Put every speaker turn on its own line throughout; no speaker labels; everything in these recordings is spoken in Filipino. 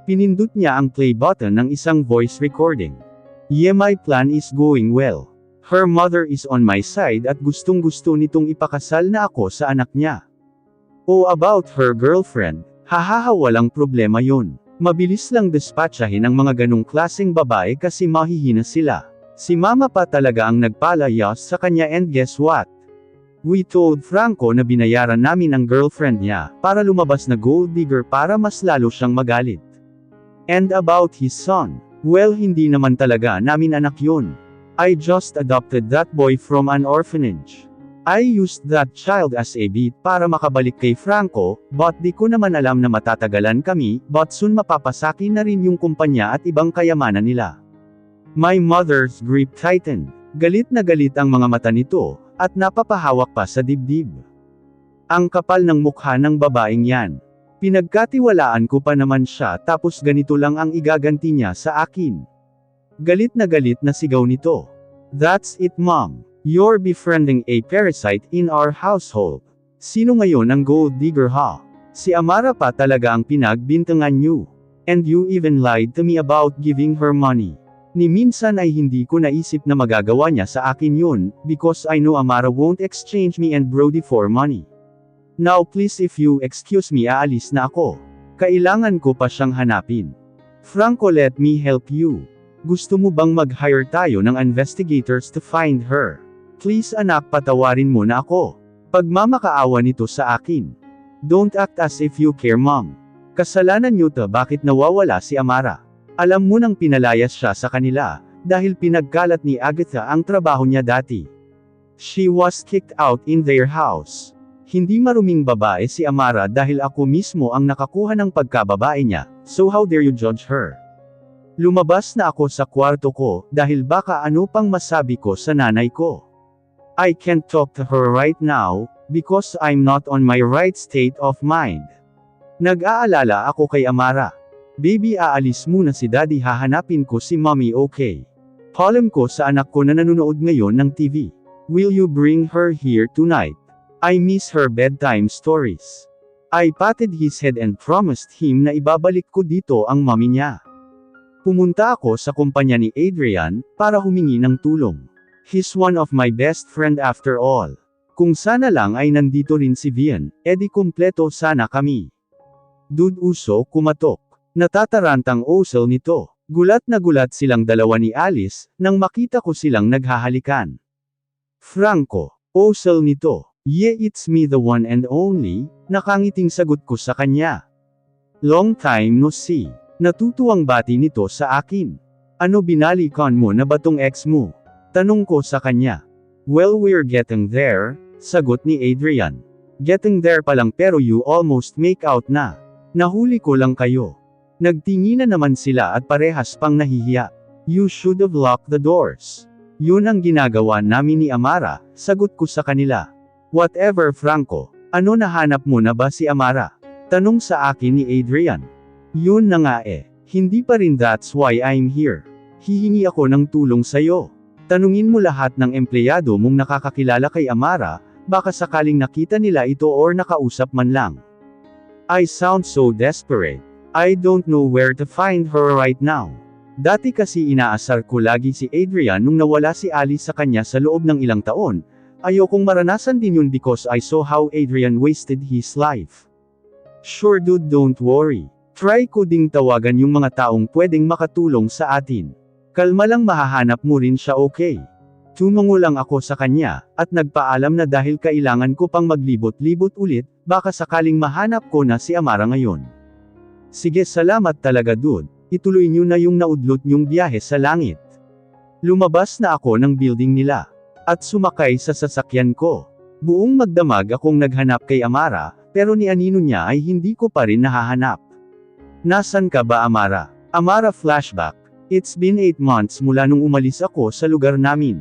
Pinindot niya ang play button ng isang voice recording. Yeah, my plan is going well. Her mother is on my side at gustong-gusto nitong ipakasal na ako sa anak niya. Oh, about her girlfriend, hahaha, walang problema yun. Mabilis lang dispatchahin ang mga ganong klaseng babae kasi mahihina sila. Si mama pa talaga ang nagpalayas sa kanya, and guess what? We told Franco na binayaran namin ang girlfriend niya para lumabas na gold digger para mas lalo siyang magalit. And about his son, well, hindi naman talaga namin anak yun. I just adopted that boy from an orphanage. I used that child as a bait para makabalik kay Franco, but di ko naman alam na matatagalan kami, but soon mapapasaki na rin yung kumpanya at ibang kayamanan nila. My mother's grip tightened. Galit na galit ang mga mata nito, at napapahawak pa sa dibdib. Ang kapal ng mukha ng babaeng yan. Pinagkatiwalaan ko pa naman siya tapos ganito lang ang igaganti niya sa akin. Galit na sigaw nito. That's it, mom. You're befriending a parasite in our household. Sino ngayon ang gold digger, ha? Si Amara pa talaga ang pinagbintangan niyo. And you even lied to me about giving her money. Ni minsan ay hindi ko naisip na magagawa niya sa akin yun, because I know Amara won't exchange me and Brody for money. Now please, if you excuse me, aalis na ako. Kailangan ko pa siyang hanapin. Franco, let me help you. Gusto mo bang mag-hire tayo ng investigators to find her? Please anak, patawarin mo na ako. Pagmamakaawa nito sa akin. Don't act as if you care, mom. Kasalanan niyo to bakit nawawala si Amara. Alam mo nang pinalayas siya sa kanila, dahil pinagkalat ni Agatha ang trabaho niya dati. She was kicked out in their house. Hindi maruming babae si Amara dahil ako mismo ang nakakuha ng pagkababae niya, so how dare you judge her? Lumabas na ako sa kwarto ko, dahil baka ano pang masabi ko sa nanay ko. I can't talk to her right now, because I'm not on my right state of mind. Nag-aalala ako kay Amara. Baby, aalis muna si daddy, hahanapin ko si mommy, okay? Palem ko sa anak ko na nanonood ngayon ng TV. Will you bring her here tonight? I miss her bedtime stories. I patted his head and promised him na ibabalik ko dito ang mommy niya. Pumunta ako sa kumpanya ni Adrian, para humingi ng tulong. He's one of my best friend after all. Kung sana lang ay nandito rin si Vian, edi kumpleto sana kami. Dude, Uso kumatok. Natatarantang osel nito. Gulat na gulat silang dalawa ni Alice, nang makita ko silang naghahalikan. Franco, osel nito. Yeah, it's me, the one and only, nakangiting sagot ko sa kanya. Long time no see. Natutuwang bati nito sa akin. Ano, binalikan mo na ba tong ex mo? Tanong ko sa kanya. Well, we're getting there, sagot ni Adrian. Getting there pa lang pero you almost make out na. Nahuli ko lang kayo. Nagtinginan naman sila at parehas pang nahihiya. You should have locked the doors. Yun ang ginagawa namin ni Amara, sagot ko sa kanila. Whatever, Franco. Ano, nahanap mo na ba si Amara? Tanong sa akin ni Adrian. Yun na nga eh. Hindi pa rin, that's why I'm here. Hihingi ako ng tulong sayo. Tanungin mo lahat ng empleyado mong nakakakilala kay Amara, baka sakaling nakita nila ito or nakausap man lang. I sound so desperate. I don't know where to find her right now. Dati kasi inaasar ko lagi si Adrian nung nawala si Alice sa kanya sa loob ng ilang taon. Ayokong maranasan din yun because I saw how Adrian wasted his life. Sure dude, don't worry. Try ko ding tawagan yung mga taong pwedeng makatulong sa atin. Kalma lang, mahahanap mo rin siya, okay? Tumungo lang ako sa kanya, at nagpaalam na dahil kailangan ko pang maglibot-libot ulit, baka sakaling mahanap ko na si Amara ngayon. Sige, salamat talaga dude. Ituloy niyo na yung naudlot niyong biyahe sa langit. Lumabas na ako ng building nila. At sumakay sa sasakyan ko. Buong magdamag akong naghanap kay Amara, pero ni anino niya ay hindi ko pa rin nahahanap. Nasaan ka ba, Amara? Amara flashback. It's been 8 months mula nung umalis ako sa lugar namin.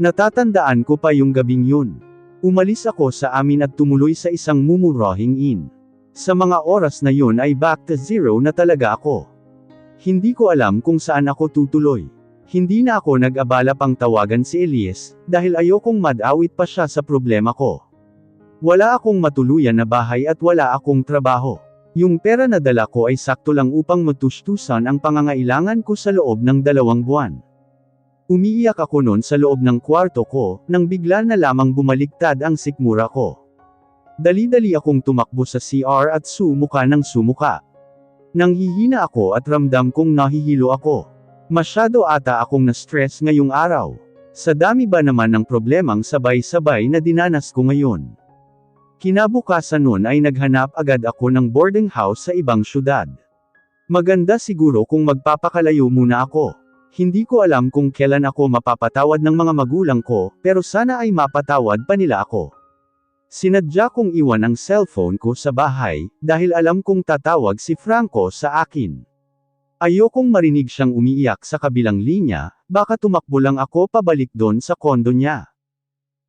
Natatandaan ko pa yung gabing yun. Umalis ako sa amin at tumuloy sa isang mumurahing inn. Sa mga oras na yun ay back to zero na talaga ako. Hindi ko alam kung saan ako tutuloy. Hindi na ako nag-abala pang tawagan si Elias, dahil ayokong madawit pa siya sa problema ko. Wala akong matuluyan na bahay at wala akong trabaho. Yung pera na dala ko ay sakto lang upang matustusan ang pangangailangan ko sa loob ng 2 buwan. Umiiyak ako noon sa loob ng kwarto ko, nang bigla na lamang bumaliktad ang sikmura ko. Dali-dali akong tumakbo sa CR at sumuka ng sumuka. Nanghihina ako at ramdam kong nahihilo ako. Masyado ata akong na-stress ngayong araw. Sa dami ba naman ng problemang sabay-sabay na dinanas ko ngayon. Kinabukasan nun ay naghanap agad ako ng boarding house sa ibang syudad. Maganda siguro kung magpapakalayo muna ako. Hindi ko alam kung kailan ako mapapatawad ng mga magulang ko, pero sana ay mapatawad pa nila ako. Sinadya kong iwan ang cellphone ko sa bahay, dahil alam kong tatawag si Franco sa akin. Ayokong marinig siyang umiiyak sa kabilang linya, baka tumakbo lang ako pabalik doon sa kondo niya.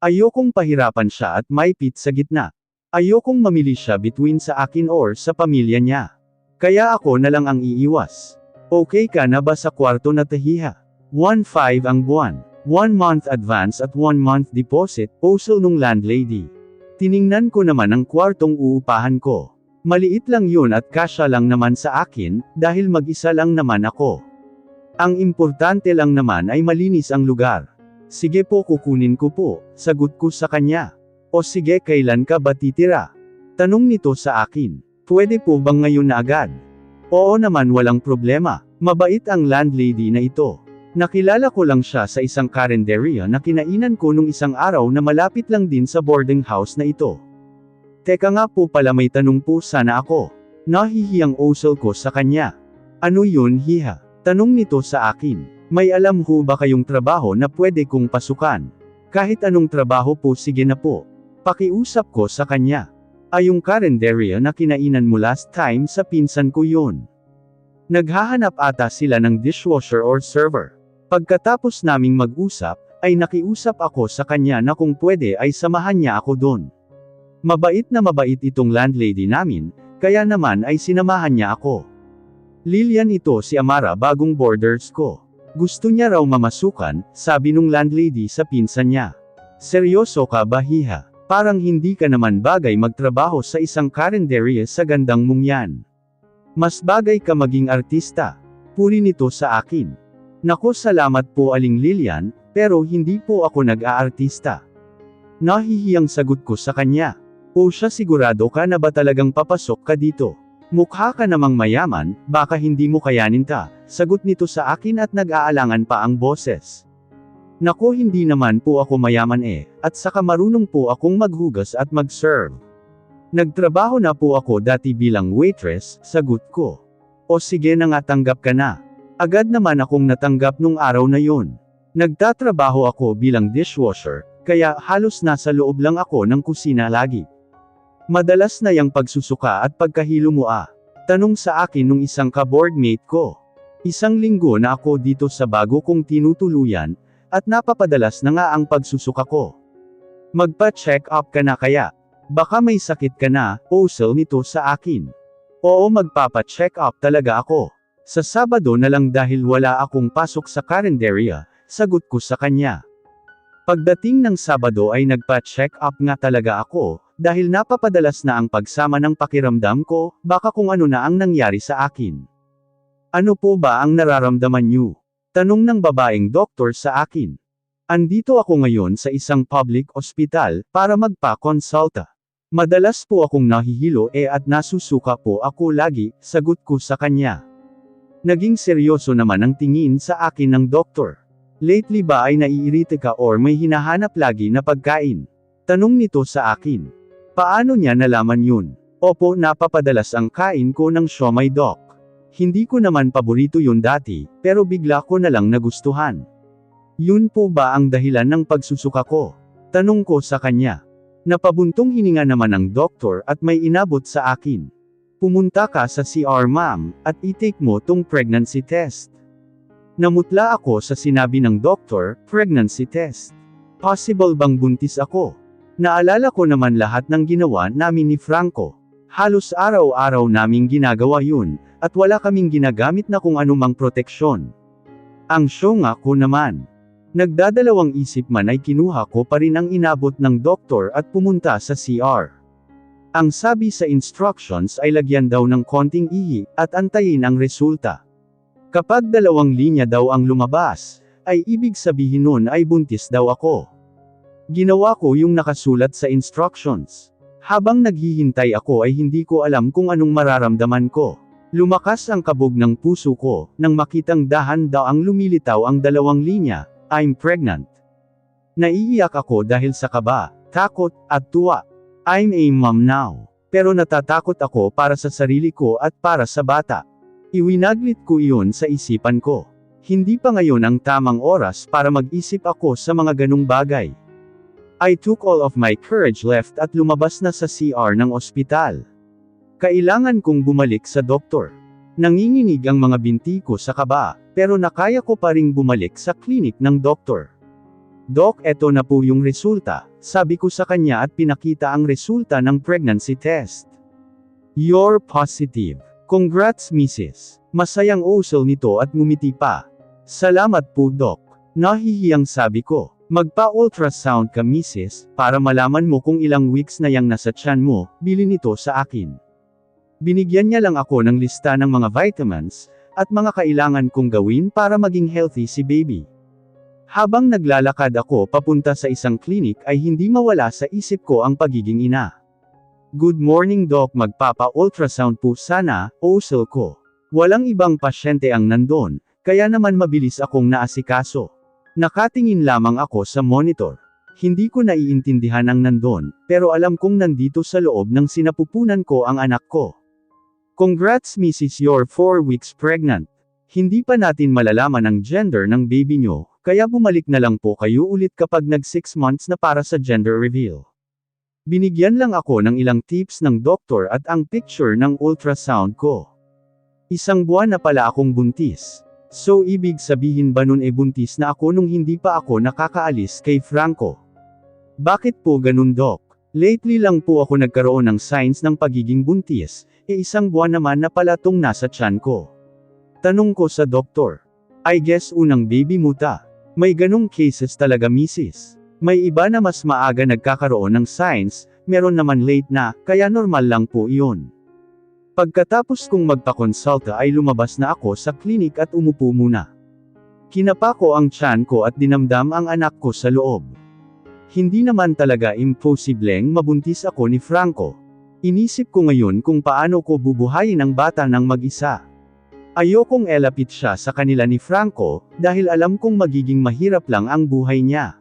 Ayokong pahirapan siya at maipit sa gitna. Ayokong mamili siya between sa akin or sa pamilya niya. Kaya ako na lang ang iiwas. Okay ka na ba sa kwarto na tahiha? 1.5 ang buwan. 1 month advance at 1 month deposit, puso nung landlady. Tiningnan ko naman ang kwartong uupahan ko. Maliit lang yun at kasya lang naman sa akin, dahil mag-isa lang naman ako. Ang importante lang naman ay malinis ang lugar. Sige po, kukunin ko po, sagot ko sa kanya. O sige, kailan ka ba titira? Tanong nito sa akin. Pwede po bang ngayon na agad? Oo naman, walang problema. Mabait ang landlady na ito. Nakilala ko lang siya sa isang karinderya na kinainan ko nung isang araw na malapit lang din sa boarding house na ito. Teka nga po pala, may tanong po sana ako. Nahihiyang usal ko sa kanya. Ano yun, hiha? Tanong nito sa akin. May alam ho ba kayong trabaho na pwede kong pasukan? Kahit anong trabaho po, sige na po. Pakiusap ko sa kanya. Ay, yung karinderya na kinainan mo last time, sa pinsan ko yun. Naghahanap ata sila ng dishwasher or server. Pagkatapos naming mag-usap, ay nakiusap ako sa kanya na kung pwede ay samahan niya ako doon. Mabait na mabait itong landlady namin, kaya naman ay sinamahan niya ako. Lilian ito, si Amara, bagong boarders ko. Gusto niya raw mamasukan, sabi nung landlady sa pinsan niya. Seryoso ka ba, hiha? Parang hindi ka naman bagay magtrabaho sa isang karinderya sa gandang mong yan. Mas bagay ka maging artista. Puri nito sa akin. Naku, salamat po Aling Lilian, pero hindi po ako nag-aartista. Nahihiyang sagot ko sa kanya. O siya, sigurado ka na ba talagang papasok ka dito? Mukha ka namang mayaman, baka hindi mo kayanin ta, sagot nito sa akin at nag-aalangan pa ang boses. Naku, hindi naman po ako mayaman at saka marunong po akong maghugas at mag-serve. Nagtrabaho na po ako dati bilang waitress, sagot ko. O sige na nga, tanggap ka na. Agad naman akong natanggap nung araw na yun. Nagtatrabaho ako bilang dishwasher, kaya halos nasa loob lang ako ng kusina lagi. Madalas na yang pagsusuka at pagkahilo mo tanong sa akin nung isang ka-boardmate ko. Isang linggo na ako dito sa bago kong tinutuluyan, at napapadalas na nga ang pagsusuka ko. Magpa-check up ka na kaya? Baka may sakit ka na, usal nito sa akin. Oo, magpapa-check up talaga ako. Sa Sabado na lang dahil wala akong pasok sa karinderya, sagot ko sa kanya. Pagdating ng Sabado ay nagpa-check up nga talaga ako, dahil napapadalas na ang pagsama ng pakiramdam ko, baka kung ano na ang nangyari sa akin. Ano po ba ang nararamdaman niyo? Tanong ng babaeng doktor sa akin. Andito ako ngayon sa isang public hospital, para magpa-konsulta. Madalas po akong nahihilo at nasusuka po ako lagi, sagot ko sa kanya. Naging seryoso naman ang tingin sa akin ng doktor. Lately ba ay naiirita ka or may hinahanap lagi na pagkain? Tanong nito sa akin. Paano niya nalaman yun? Opo, napapadalas ang kain ko ng siomai, doc. Hindi ko naman paborito yun dati, pero bigla ko na lang nagustuhan. Yun po ba ang dahilan ng pagsusuka ko? Tanong ko sa kanya. Napabuntong hininga naman ng doktor at may inabot sa akin. Pumunta ka sa CR, ma'am, at i-take mo tong pregnancy test. Namutla ako sa sinabi ng doktor, pregnancy test. Possible bang buntis ako? Naalala ko naman lahat ng ginawa namin ni Franco. Halos araw-araw naming ginagawa yun, at wala kaming ginagamit na kung anumang proteksyon. Ang syonga ko naman. Nagdadalawang isip man ay kinuha ko pa rin ang inabot ng doktor at pumunta sa CR. Ang sabi sa instructions ay lagyan daw ng konting ihi, at antayin ang resulta. Kapag 2 linya daw ang lumabas, ay ibig sabihin nun ay buntis daw ako. Ginawa ko yung nakasulat sa instructions. Habang naghihintay ako ay hindi ko alam kung anong mararamdaman ko. Lumakas ang kabog ng puso ko, nang makitang dahan-daang lumilitaw ang 2 linya, I'm pregnant. Naiiyak ako dahil sa kaba, takot, at tuwa. I'm a mom now. Pero natatakot ako para sa sarili ko at para sa bata. Iwinaglit ko iyon sa isipan ko. Hindi pa ngayon ang tamang oras para mag-isip ako sa mga ganung bagay. I took all of my courage left at lumabas na sa CR ng ospital. Kailangan kong bumalik sa doktor. Nanginginig ang mga binti ko sa kaba, pero nakaya ko pa ring bumalik sa klinik ng doktor. Doc, eto na po yung resulta, sabi ko sa kanya at pinakita ang resulta ng pregnancy test. You're positive. Congrats Mrs. Masayang usol nito at ngumiti pa. Salamat po Doc. Nahihiyang sabi ko. Magpa-ultrasound ka Mrs. para malaman mo kung ilang weeks na yang nasa tiyan mo, bili nito sa akin. Binigyan niya lang ako ng lista ng mga vitamins, at mga kailangan kong gawin para maging healthy si baby. Habang naglalakad ako papunta sa isang klinik ay hindi mawala sa isip ko ang pagiging ina. Good morning Doc, magpapa-ultrasound po sana, usol ko. Walang ibang pasyente ang nandon, kaya naman mabilis akong naasikaso. Nakatingin lamang ako sa monitor. Hindi ko naiintindihan ang nandon, pero alam kong nandito sa loob ng sinapupunan ko ang anak ko. Congrats Mrs. You're 4 weeks pregnant. Hindi pa natin malalaman ang gender ng baby nyo, kaya bumalik na lang po kayo ulit kapag nag 6 months na para sa gender reveal. Binigyan lang ako ng ilang tips ng doktor at ang picture ng ultrasound ko. 1 buwan na pala akong buntis. So ibig sabihin ba nun buntis na ako nung hindi pa ako nakakaalis kay Franco? Bakit po ganun Doc? Lately lang po ako nagkaroon ng signs ng pagiging buntis, 1 buwan naman na pala tong nasa tiyan ko. Tanong ko sa doktor. I guess unang baby mo ta. May ganung cases talaga Mrs. May iba na mas maaga nagkakaroon ng signs, meron naman late na, kaya normal lang po iyon. Pagkatapos kong magpakonsulta ay lumabas na ako sa klinik at umupo muna. Kinapa ko ang tiyan ko at dinamdam ang anak ko sa loob. Hindi naman talaga imposibleng mabuntis ako ni Franco. Inisip ko ngayon kung paano ko bubuhayin ang bata ng mag-isa. Ayokong elapit siya sa kanila ni Franco, dahil alam kong magiging mahirap lang ang buhay niya.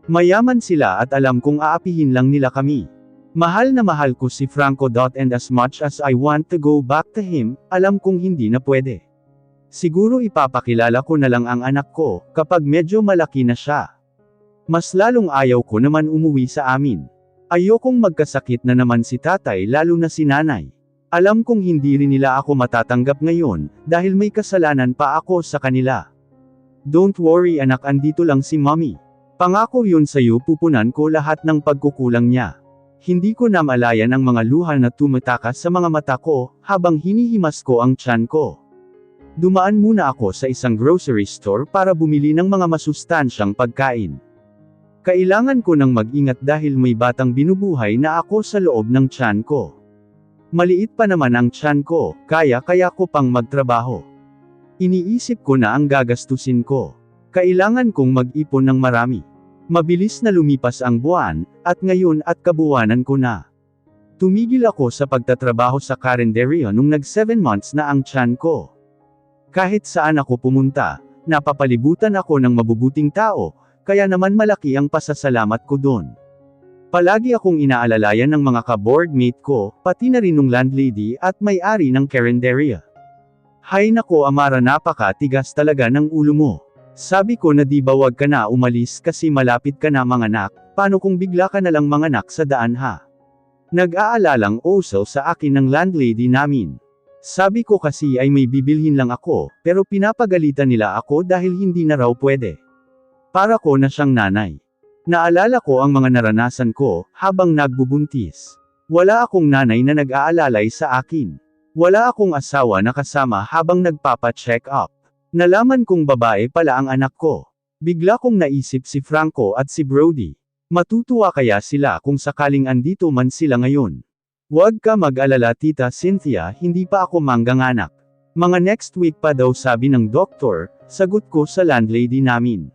Mayaman sila at alam kong aapihin lang nila kami. Mahal na mahal ko si Franco. And as much as I want to go back to him, alam kong hindi na pwede. Siguro ipapakilala ko na lang ang anak ko, kapag medyo malaki na siya. Mas lalong ayaw ko naman umuwi sa amin. Ayokong magkasakit na naman si tatay lalo na si nanay. Alam kong hindi rin nila ako matatanggap ngayon, dahil may kasalanan pa ako sa kanila. Don't worry anak, andito lang si mommy. Pangako yun sa'yo, pupunan ko lahat ng pagkukulang niya. Hindi ko na malayan ang mga luha na tumatakas sa mga mata ko, habang hinihimas ko ang tiyan ko. Dumaan muna ako sa isang grocery store para bumili ng mga masustansyang pagkain. Kailangan ko nang mag-ingat dahil may batang binubuhay na ako sa loob ng tiyan ko. Maliit pa naman ang tiyan ko, kaya ko pang magtrabaho. Iniisip ko na ang gagastusin ko. Kailangan kong mag-ipon ng marami. Mabilis na lumipas ang buwan, at ngayon at kabuwanan ko na. Tumigil ako sa pagtatrabaho sa karinderya nung nag 7 months na ang tiyan ko. Kahit saan ako pumunta, napapalibutan ako ng mabubuting tao, kaya naman malaki ang pasasalamat ko doon. Palagi akong inaalalayan ng mga ka-boardmate ko, pati na rin nung landlady at may-ari ng karinderya. Hay nako Amara, napaka-tigas talaga ng ulo mo. Sabi ko na di ba wag ka na umalis kasi malapit ka na manganak, paano kung bigla ka na lang manganak sa daan ha? Nag-aalalang usal sa akin ng landlady namin. Sabi ko kasi ay may bibilhin lang ako, pero pinapagalitan nila ako dahil hindi na raw pwede. Para ko na siyang nanay. Naalala ko ang mga naranasan ko, habang nagbubuntis. Wala akong nanay na nag-aalalay sa akin. Wala akong asawa na kasama habang nagpapa-check up. Nalaman kong babae pala ang anak ko. Bigla kong naisip si Franco at si Brody. Matutuwa kaya sila kung sakaling andito man sila ngayon. Huwag ka mag-alala Tita Cynthia, hindi pa ako mangganganak. Mga next week pa daw sabi ng doktor, sagot ko sa landlady namin.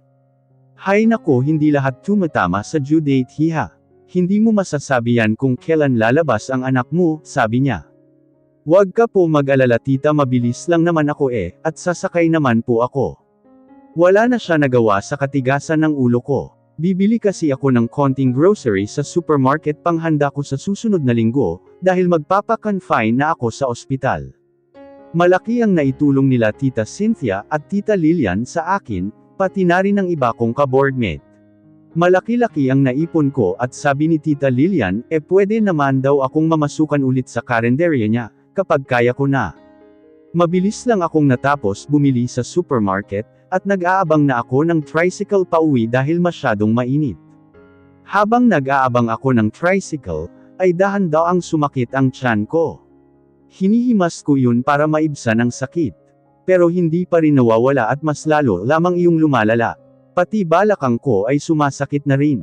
Hay nako, hindi lahat tumatama sa due date hiha. Hindi mo masasabi yan kung kailan lalabas ang anak mo, sabi niya. Huwag ka po mag-alala tita, mabilis lang naman ako at sasakay naman po ako. Wala na siya nagawa sa katigasan ng ulo ko. Bibili kasi ako ng konting grocery sa supermarket panghanda ko sa susunod na linggo, dahil magpapa-confine na ako sa ospital. Malaki ang naitulong nila Tita Cynthia at Tita Lilian sa akin, pati na rin ng iba kong ka-boardmate. Malaki-laki ang naipon ko at sabi ni Tita Lilian, pwede naman daw akong mamasukan ulit sa karenderya niya, kapag kaya ko na. Mabilis lang akong natapos bumili sa supermarket, at nag-aabang na ako ng tricycle pauwi dahil masyadong mainit. Habang nag-aabang ako ng tricycle, ay dahan-daang sumakit ang tiyan ko. Hinihimas ko yun para maibsan ang sakit. Pero hindi pa rin nawawala at mas lalo lamang iyong lumalala. Pati balakang ko ay sumasakit na rin.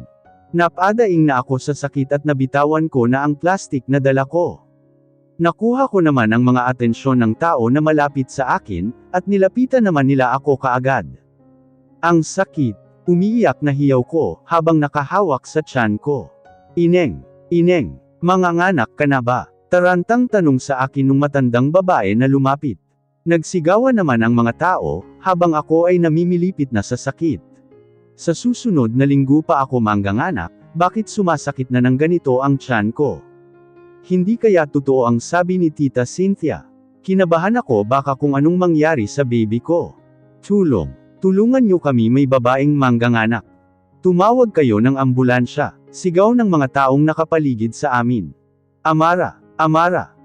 Napadaing na ako sa sakit at nabitawan ko na ang plastic na dala ko. Nakuha ko naman ang mga atensyon ng tao na malapit sa akin, at nilapitan naman nila ako kaagad. Ang sakit, umiiyak na hiyaw ko, habang nakahawak sa tiyan ko. Ineng, Ineng, manganganak ka na ba? Tarantang tanong sa akin nung matandang babae na lumapit. Nagsigawan naman ang mga tao, habang ako ay namimilipit na sa sakit. Sa susunod na linggo pa ako mangganganak, bakit sumasakit na ng ganito ang tiyan ko? Hindi kaya totoo ang sabi ni Tita Cynthia? Kinabahan ako baka kung anong mangyari sa baby ko. Tulungan niyo kami, may babaeng mangganganak. Tumawag kayo ng ambulansya, sigaw ng mga taong nakapaligid sa amin. Amara,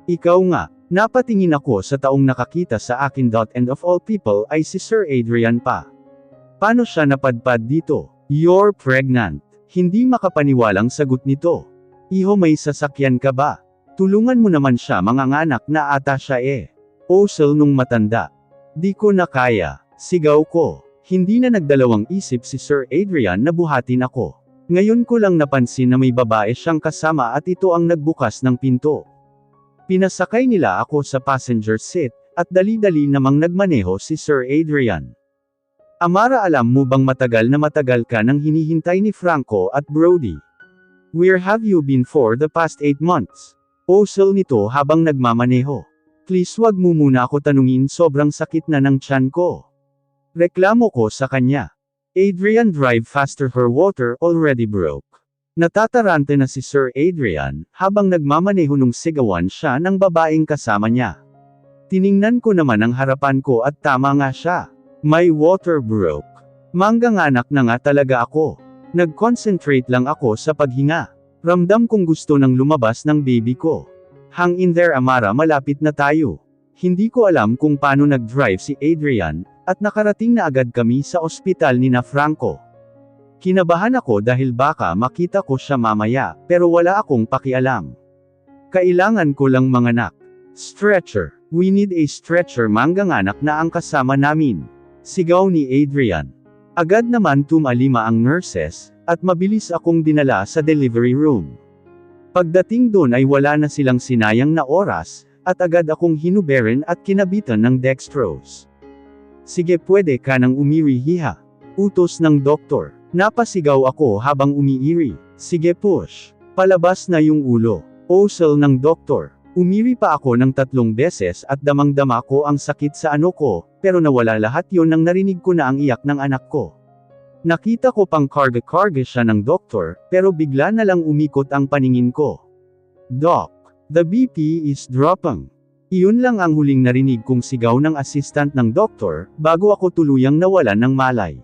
ikaw nga. Napatingin ako sa taong nakakita sa akin. And of all people ay si Sir Adrian pa. Paano siya napadpad dito? You're pregnant. Hindi makapaniwalang sagot nito. Iho, may sasakyan ka ba? Tulungan mo naman siya, manganganak na ata siya Osel nung matanda. Di ko na kaya, sigaw ko. Hindi na nagdalawang isip si Sir Adrian na buhatin ako. Ngayon ko lang napansin na may babae siyang kasama at ito ang nagbukas ng pinto. Pinasakay nila ako sa passenger seat, at dali-dali namang nagmaneho si Sir Adrian. Amara, alam mo bang matagal ka nang hinihintay ni Franco at Brody? Where have you been for the past 8 months? Osel nito habang nagmamaneho. Please, wag mo muna ako tanungin, sobrang sakit na ng tiyan ko. Reklamo ko sa kanya. Adrian, drive faster, her water already broke. Natatarante na si Sir Adrian, habang nagmamaneho nung sigawan siya ng babaeng kasama niya. Tiningnan ko naman ang harapan ko at tama nga siya. My water broke. Mangganganak na nga talaga ako. Nag-concentrate lang ako sa paghinga. Ramdam kong gusto nang lumabas ng baby ko. Hang in there Amara, malapit na tayo. Hindi ko alam kung paano nag-drive si Adrian, at nakarating na agad kami sa ospital ni na Franco. Kinabahan ako dahil baka makita ko siya mamaya, pero wala akong pakialam. Kailangan ko lang manganak. Stretcher. We need a stretcher, mangganganak na ang kasama namin. Sigaw ni Adrian. Agad naman tumalima ang nurses, at mabilis akong dinala sa delivery room. Pagdating doon ay wala na silang sinayang na oras, at agad akong hinuberin at kinabitan ng dextrose. Sige, pwede ka nang umiri hiha. Utos ng doktor. Napasigaw ako habang umiiri. Sige, push. Palabas na yung ulo. Osel ng doktor. Umiri pa ako ng 3 beses at damang-dama ko ang sakit sa ano ko, pero nawala lahat yon nang narinig ko na ang iyak ng anak ko. Nakita ko pang karga-karga siya ng doktor, pero bigla na lang umikot ang paningin ko. Doc, the BP is dropping. Iyon lang ang huling narinig kong sigaw ng assistant ng doktor, bago ako tuluyang nawalan ng malay.